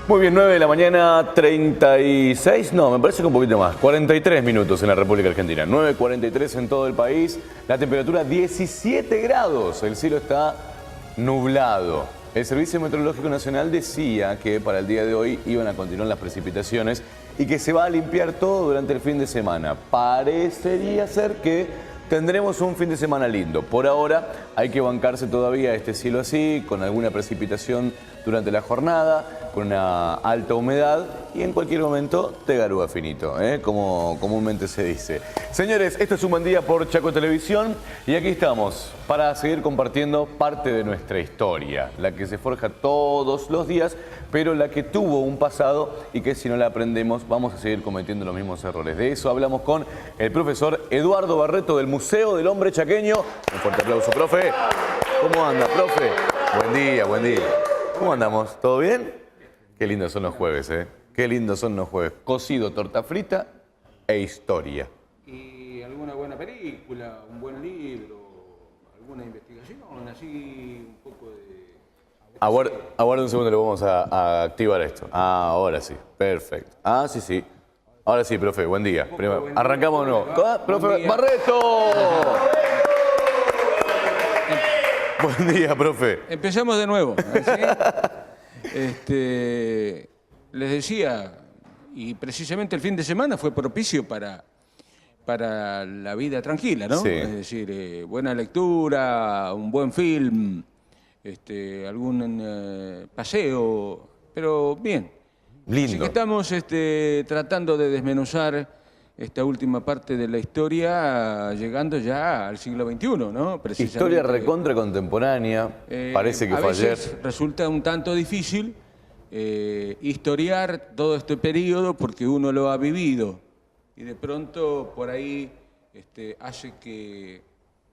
Muy bien, 9 de la mañana, 36, no, me parece que un poquito más, 43 minutos en la República Argentina, 9:43 en todo el país, la temperatura 17 grados, el cielo está nublado. El Servicio Meteorológico Nacional decía que para el día de hoy iban a continuar las precipitaciones y que se va a limpiar todo durante el fin de semana. Parecería ser que tendremos un fin de semana lindo. Por ahora hay que bancarse todavía este cielo así, con alguna precipitación durante la jornada, con una alta humedad y en cualquier momento te garúa finito, como comúnmente se dice. Señores, esto es Un Buen Día por Chaco Televisión y aquí estamos para seguir compartiendo parte de nuestra historia, la que se forja todos los días, pero la que tuvo un pasado y que si no la aprendemos vamos a seguir cometiendo los mismos errores. De eso hablamos con el profesor Eduardo Barreto del Museo del Hombre Chaqueño. Un fuerte aplauso, profe. ¿Cómo anda, profe? Buen día, buen día. ¿Cómo andamos? ¿Todo bien? Qué lindos son los jueves, ¿eh? Qué lindos son los jueves. Cocido, torta frita e historia. Y alguna buena película, un buen libro, alguna investigación, así un poco de... Aguarda un segundo, le vamos a activar esto. Ah, ahora sí, perfecto. Ah, sí, sí. Ahora sí, profe, buen día. Arrancamos de nuevo. Profe Barreto. Buen día, profe. Empezamos de nuevo. Les decía, y precisamente el fin de semana fue propicio para la vida tranquila, ¿no? Sí. Es decir, buena lectura, un buen film, algún paseo, pero bien. Lindo. Así que estamos tratando de desmenuzar esta última parte de la historia, llegando ya al siglo XXI, ¿no? Historia recontra contemporánea, parece que fue ayer. A veces resulta un tanto difícil historiar todo este periodo porque uno lo ha vivido y de pronto por ahí hace que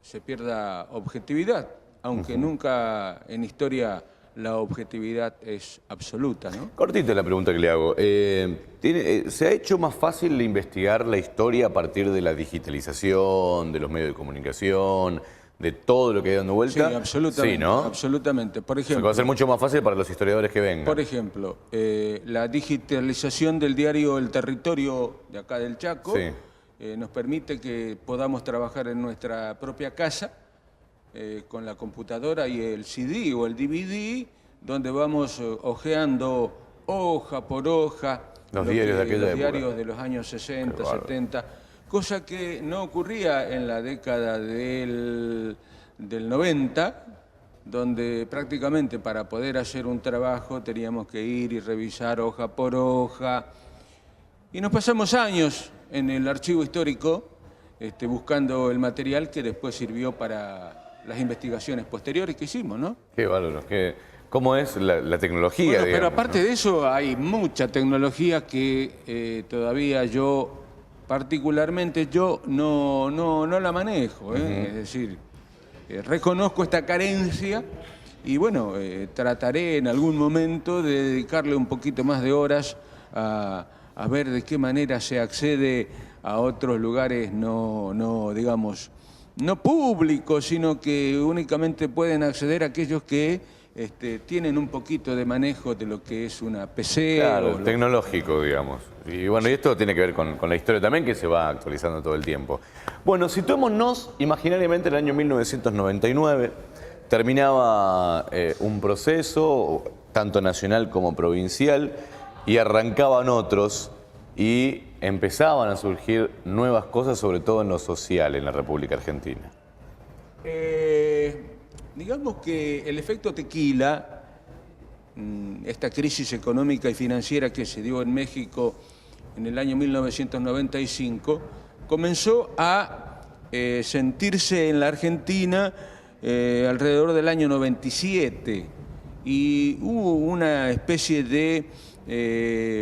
se pierda objetividad, aunque nunca en historia la objetividad es absoluta, ¿no? Cortita la pregunta que le hago. ¿Se ha hecho más fácil investigar la historia a partir de la digitalización, de los medios de comunicación, de todo lo que hay dando vuelta? Sí, absolutamente. Sí, ¿no? Absolutamente. Por ejemplo, Va a ser mucho más fácil para los historiadores que vengan. Por ejemplo, la digitalización del diario El Territorio de acá del Chaco nos permite que podamos trabajar en nuestra propia casa con la computadora y el CD o el DVD, donde vamos hojeando hoja por hoja los diarios de aquella época. Diarios de los años 60, 70, cosa que no ocurría en la década del 90, donde prácticamente para poder hacer un trabajo teníamos que ir y revisar hoja por hoja. Y nos pasamos años en el archivo histórico buscando el material que después sirvió para las investigaciones posteriores que hicimos, ¿no? Qué bárbaro. ¿Cómo es la tecnología? Bueno, digamos, pero aparte ¿no? de eso hay mucha tecnología que todavía yo, particularmente yo, no la manejo. Es decir, reconozco esta carencia y bueno, trataré en algún momento de dedicarle un poquito más de horas a ver de qué manera se accede a otros lugares digamos, no públicos, sino que únicamente pueden acceder a aquellos que tienen un poquito de manejo de lo que es una PC. Claro, tecnológico, digamos. Y bueno, y esto tiene que ver con la historia también, que se va actualizando todo el tiempo. Bueno, situémonos imaginariamente en el año 1999. Terminaba un proceso, tanto nacional como provincial, y arrancaban otros, y empezaban a surgir nuevas cosas, sobre todo en lo social, en la República Argentina. Digamos que el efecto tequila, esta crisis económica y financiera que se dio en México en el año 1995, comenzó a sentirse en la Argentina alrededor del año 97 y hubo una especie de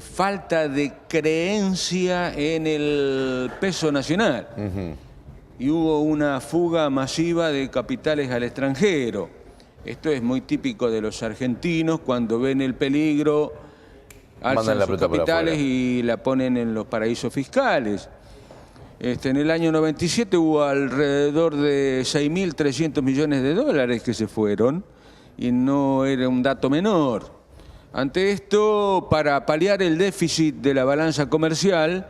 falta de creencia en el peso nacional. Y hubo una fuga masiva de capitales al extranjero. Esto es muy típico de los argentinos, cuando ven el peligro, alzan sus capitales y la ponen en los paraísos fiscales. En el año 97 hubo alrededor de 6.300 millones de dólares que se fueron, y no era un dato menor. Ante esto, para paliar el déficit de la balanza comercial,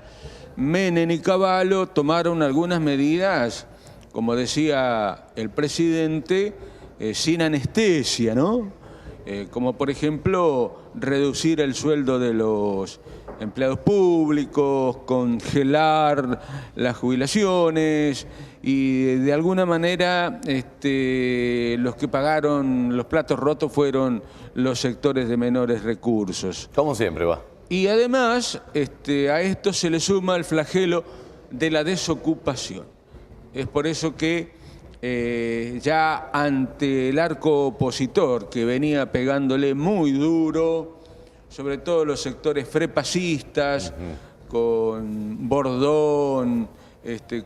Menem y Cavallo tomaron algunas medidas, como decía el presidente, sin anestesia, ¿no? Como por ejemplo reducir el sueldo de los empleados públicos, congelar las jubilaciones y de alguna manera los que pagaron los platos rotos fueron los sectores de menores recursos. Como siempre va. Y además a esto se le suma el flagelo de la desocupación. Es por eso que ya ante el arco opositor que venía pegándole muy duro, sobre todo los sectores frepacistas, con Bordón,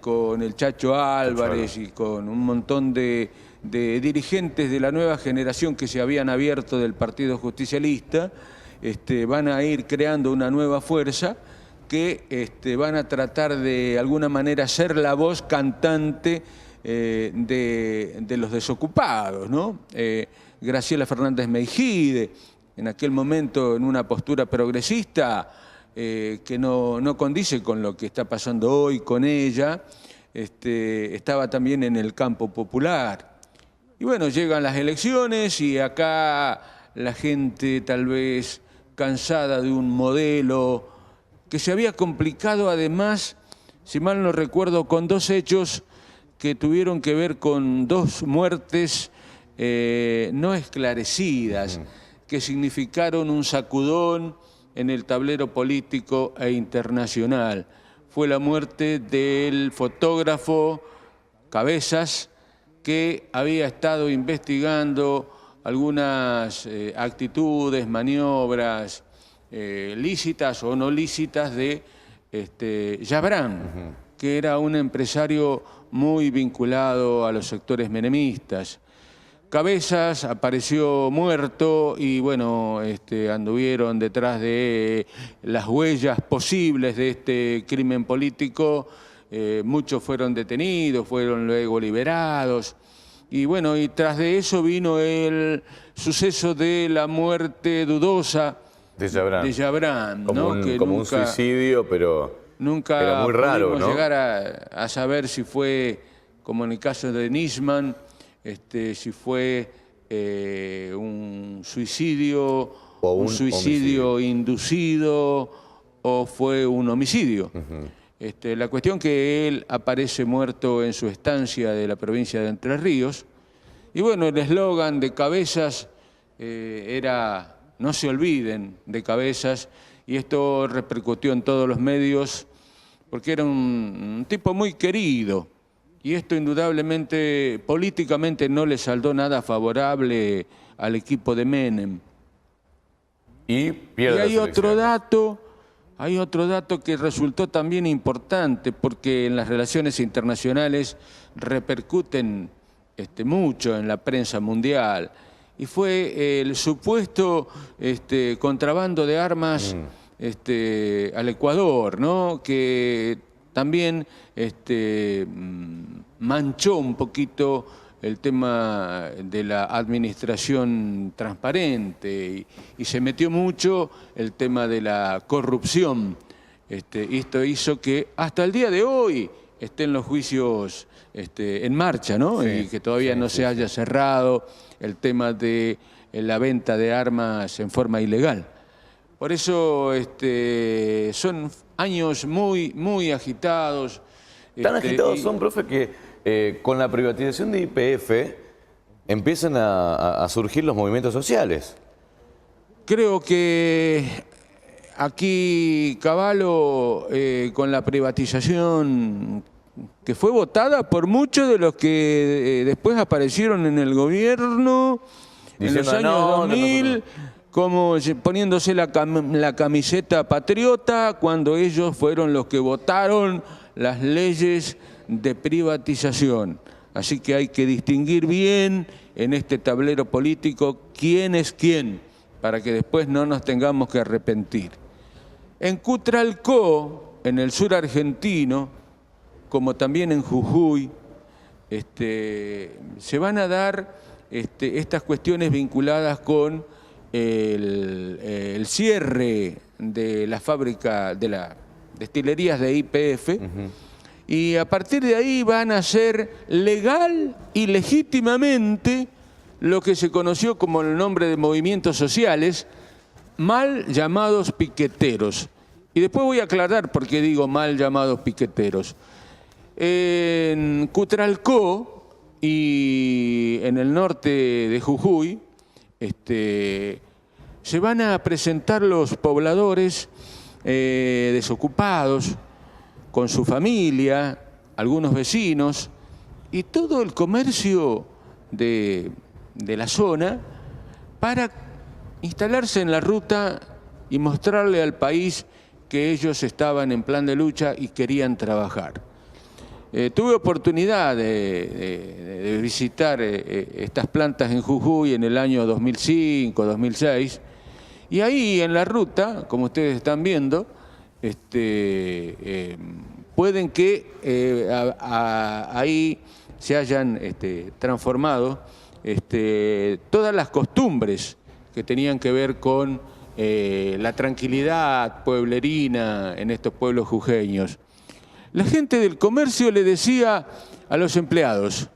con el Chacho Álvarez y con un montón de dirigentes de la nueva generación que se habían abierto del Partido Justicialista, van a ir creando una nueva fuerza que van a tratar de alguna manera ser la voz cantante de los desocupados, ¿no? Graciela Fernández Meijide, en aquel momento en una postura progresista que no condice con lo que está pasando hoy con ella, estaba también en el campo popular. Y bueno, llegan las elecciones y acá la gente tal vez cansada de un modelo que se había complicado además, si mal no recuerdo, con dos hechos que tuvieron que ver con dos muertes no esclarecidas, que significaron un sacudón en el tablero político e internacional. Fue la muerte del fotógrafo Cabezas, que había estado investigando algunas actitudes, maniobras lícitas o no lícitas de Yabrán, que era un empresario muy vinculado a los sectores menemistas. Cabezas apareció muerto y bueno, anduvieron detrás de las huellas posibles de este crimen político. Muchos fueron detenidos, fueron luego liberados. Y bueno, y tras de eso vino el suceso de la muerte dudosa de Yabrán, como, ¿no? como un suicidio, pero nunca muy raro, pudimos ¿no? llegar a saber si fue, como en el caso de Nisman, si fue un suicidio, o un suicidio inducido o fue un homicidio. La cuestión que él aparece muerto en su estancia de la provincia de Entre Ríos. Y bueno, el eslogan de Cabezas era "no se olviden de Cabezas", y esto repercutió en todos los medios porque era un tipo muy querido. Y esto indudablemente, políticamente, no le saldó nada favorable al equipo de Menem. Y hay otro dato que resultó también importante, porque en las relaciones internacionales repercuten mucho en la prensa mundial, y fue el supuesto contrabando de armas al Ecuador, ¿no? Que también manchó un poquito el tema de la administración transparente y se metió mucho el tema de la corrupción. Esto hizo que hasta el día de hoy estén los juicios en marcha, ¿no? Sí, y que todavía no se haya cerrado el tema de la venta de armas en forma ilegal. Por eso son años muy, muy agitados. Tan agitados son, profe, que con la privatización de YPF empiezan a surgir los movimientos sociales. Creo que aquí Cavallo, con la privatización que fue votada por muchos de los que después aparecieron en el gobierno en los años 2000, como poniéndose la camiseta patriota, cuando ellos fueron los que votaron las leyes de privatización. Así que hay que distinguir bien en este tablero político quién es quién, para que después no nos tengamos que arrepentir. En Cutralcó, en el sur argentino, como también en Jujuy, se van a dar estas cuestiones vinculadas con el cierre de la fábrica, de las destilerías de YPF, y a partir de ahí van a hacer legal y legítimamente lo que se conoció como el nombre de movimientos sociales, mal llamados piqueteros. Y después voy a aclarar por qué digo mal llamados piqueteros. En Cutralcó y en el norte de Jujuy, se van a presentar los pobladores desocupados, con su familia, algunos vecinos, y todo el comercio de la zona para instalarse en la ruta y mostrarle al país que ellos estaban en plan de lucha y querían trabajar. Tuve oportunidad de visitar estas plantas en Jujuy en el año 2005, 2006, y ahí en la ruta, como ustedes están viendo, pueden que ahí se hayan transformado todas las costumbres que tenían que ver con la tranquilidad pueblerina en estos pueblos jujeños. La gente del comercio le decía a los empleados: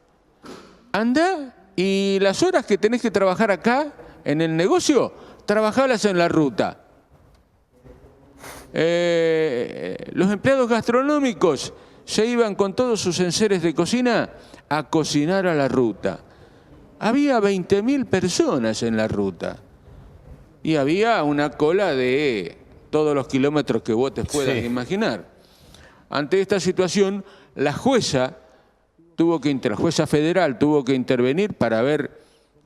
anda y las horas que tenés que trabajar acá en el negocio, trabajalas en la ruta. Los empleados gastronómicos se iban con todos sus enseres de cocina a cocinar a la ruta. Había 20.000 personas en la ruta y había una cola de todos los kilómetros que vos te puedas imaginar. Ante esta situación, la jueza federal tuvo que intervenir para ver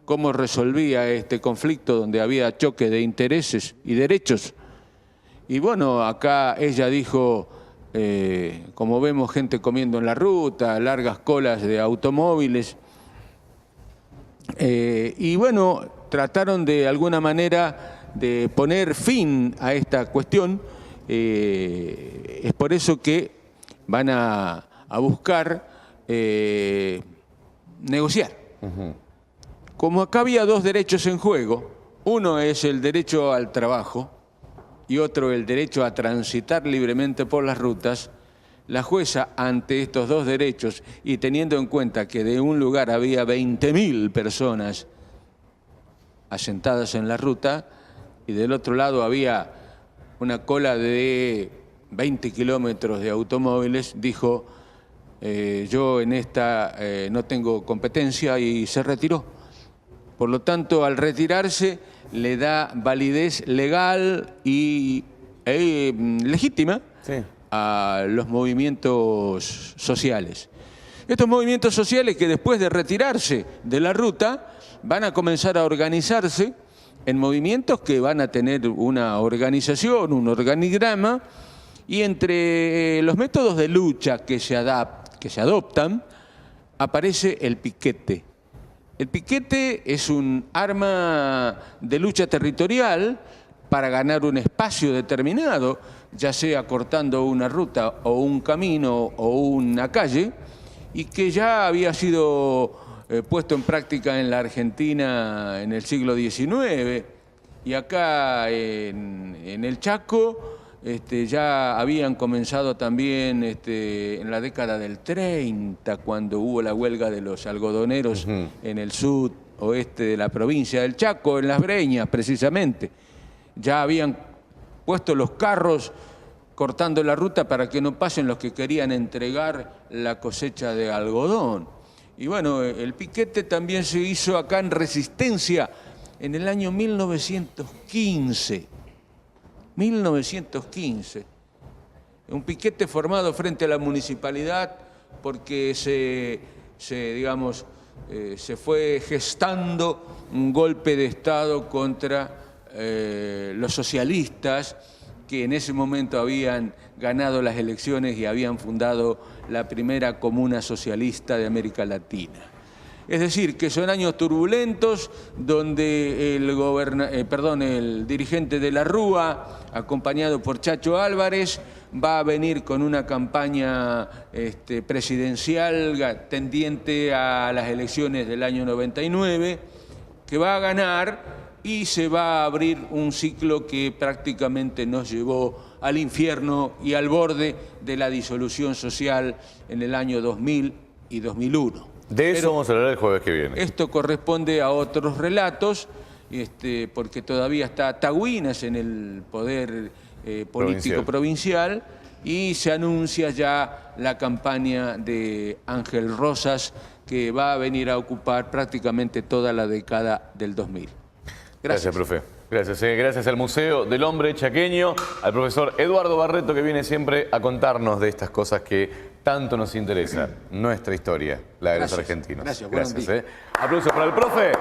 cómo resolvía este conflicto donde había choque de intereses y derechos. Y bueno, acá ella dijo, como vemos gente comiendo en la ruta, largas colas de automóviles, y bueno, trataron de alguna manera de poner fin a esta cuestión. Es por eso que van a buscar negociar. Como acá había dos derechos en juego, uno es el derecho al trabajo y otro el derecho a transitar libremente por las rutas, la jueza, ante estos dos derechos y teniendo en cuenta que de un lugar había 20.000 personas asentadas en la ruta y del otro lado había una cola de 20 kilómetros de automóviles, dijo, yo en esta no tengo competencia, y se retiró. Por lo tanto, al retirarse, le da validez legal y legítima a los movimientos sociales. Estos movimientos sociales que después de retirarse de la ruta van a comenzar a organizarse en movimientos que van a tener una organización, un organigrama, y entre los métodos de lucha que se adoptan aparece el piquete. El piquete es un arma de lucha territorial para ganar un espacio determinado, ya sea cortando una ruta o un camino o una calle, y que ya había sido puesto en práctica en la Argentina en el siglo XIX, y acá en el Chaco ya habían comenzado también en la década del 30, cuando hubo la huelga de los algodoneros en el sudoeste de la provincia del Chaco, en Las Breñas precisamente. Ya habían puesto los carros cortando la ruta para que no pasen los que querían entregar la cosecha de algodón. Y bueno, el piquete también se hizo acá en Resistencia en el año 1915. 1915. Un piquete formado frente a la municipalidad porque se fue gestando un golpe de Estado contra los socialistas, que en ese momento habían ganado las elecciones y habían fundado la primera comuna socialista de América Latina. Es decir, que son años turbulentos donde el dirigente de la Rúa, acompañado por Chacho Álvarez, va a venir con una campaña presidencial tendiente a las elecciones del año 99, que va a ganar y se va a abrir un ciclo que prácticamente nos llevó al infierno y al borde de la disolución social en el año 2000 y 2001. De eso vamos a hablar el jueves que viene. Esto corresponde a otros relatos, porque todavía está Tagüinas en el poder político provincial y se anuncia ya la campaña de Ángel Rosas, que va a venir a ocupar prácticamente toda la década del 2000. Gracias, profe. Gracias. Gracias al Museo del Hombre Chaqueño, al profesor Eduardo Barreto, que viene siempre a contarnos de estas cosas que tanto nos interesa, nuestra historia, la de los argentinos. Gracias. Gracias. Aplausos para el profe.